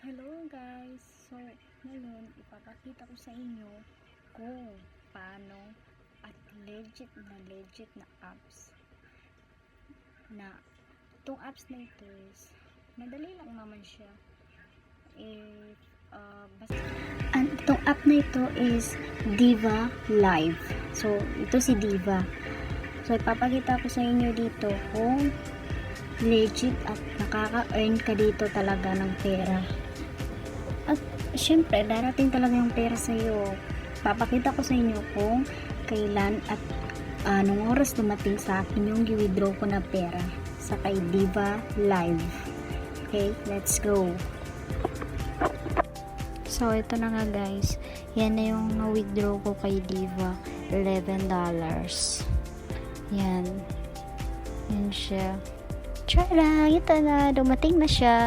Hello guys! So, ngayon ipapakita ko sa inyo kung paano at legit na apps na itong apps na ito is madali lang naman siya itong app na ito is Diva Live. So, ito si Diva. So, ipapakita ko sa inyo dito kung legit at nakaka-earn ka dito talaga ng pera. At syempre, darating talaga yung pera sa iyo. Papakita ko sa inyo kung kailan at anong oras dumating sa akin yung gi-withdraw ko na pera sa kay Diva Live. Okay, let's go. So, ito na nga guys. Yan na yung na-withdraw ko kay Diva. $11. Yan. Yan siya. Tara, ito na. Dumating na siya.